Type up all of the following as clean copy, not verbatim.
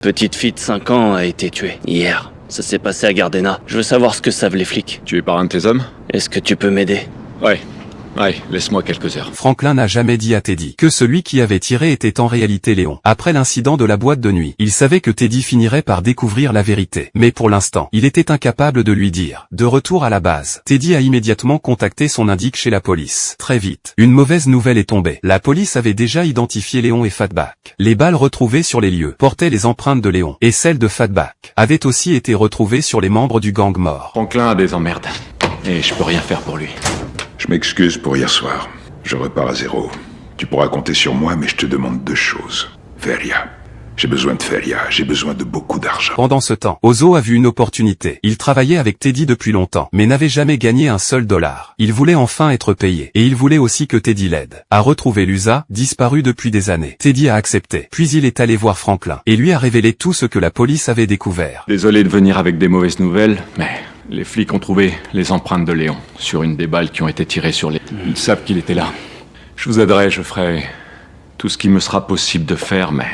Petite fille de 5 ans a été tuée, hier. Ça s'est passé à Gardena. Je veux savoir ce que savent les flics. Tué par un de tes hommes? Est-ce que tu peux m'aider? Ouais, laisse-moi quelques heures. Franklin n'a jamais dit à Teddy que celui qui avait tiré était en réalité Léon. Après l'incident de la boîte de nuit, il savait que Teddy finirait par découvrir la vérité. Mais pour l'instant, il était incapable de lui dire. De retour à la base, Teddy a immédiatement contacté son indique chez la police. Très vite, une mauvaise nouvelle est tombée. La police avait déjà identifié Léon et Fatback. Les balles retrouvées sur les lieux portaient les empreintes de Léon, et celles de Fatback avaient aussi été retrouvées sur les membres du gang mort. Franklin a des emmerdes, et je peux rien faire pour lui. Je m'excuse pour hier soir. Je repars à zéro. Tu pourras compter sur moi, mais je te demande 2 choses. Feria. J'ai besoin de Feria. J'ai besoin de beaucoup d'argent. Pendant ce temps, Ozo a vu une opportunité. Il travaillait avec Teddy depuis longtemps, mais n'avait jamais gagné un seul dollar. Il voulait enfin être payé, et il voulait aussi que Teddy l'aide à retrouver Lusa, disparue depuis des années. Teddy a accepté, puis il est allé voir Franklin, et lui a révélé tout ce que la police avait découvert. Désolé de venir avec des mauvaises nouvelles, mais les flics ont trouvé les empreintes de Léon sur une des balles qui ont été tirées sur les... Ils savent qu'il était là. Je vous aiderai, je ferai tout ce qui me sera possible de faire, mais...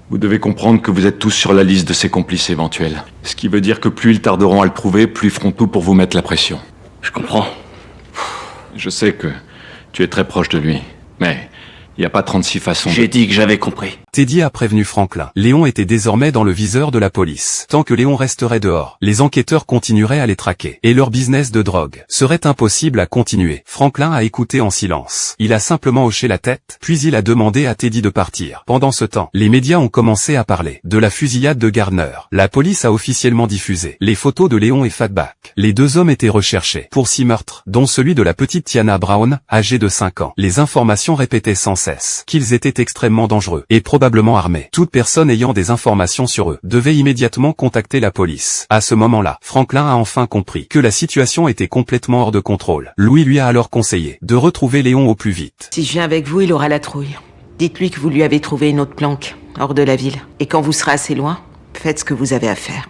Vous devez comprendre que vous êtes tous sur la liste de ses complices éventuels. Ce qui veut dire que plus ils tarderont à le trouver, plus ils feront tout pour vous mettre la pression. Je comprends. Je sais que tu es très proche de lui, mais il n'y a pas 36 façons J'ai dit que j'avais compris. Teddy a prévenu Franklin. Léon était désormais dans le viseur de la police. Tant que Léon resterait dehors, les enquêteurs continueraient à les traquer. Et leur business de drogue serait impossible à continuer. Franklin a écouté en silence. Il a simplement hoché la tête, puis il a demandé à Teddy de partir. Pendant ce temps, les médias ont commencé à parler de la fusillade de Gardner. La police a officiellement diffusé les photos de Léon et Fatback. Les 2 hommes étaient recherchés pour 6 meurtres, dont celui de la petite Tiana Brown, âgée de 5 ans. Les informations répétaient sans cesse qu'ils étaient extrêmement dangereux et probablement armés. Toute personne ayant des informations sur eux devait immédiatement contacter la police. À ce moment-là, Franklin a enfin compris que la situation était complètement hors de contrôle. Louis lui a alors conseillé de retrouver Léon au plus vite. Si je viens avec vous, il aura la trouille. Dites-lui que vous lui avez trouvé une autre planque, hors de la ville. Et quand vous serez assez loin, faites ce que vous avez à faire.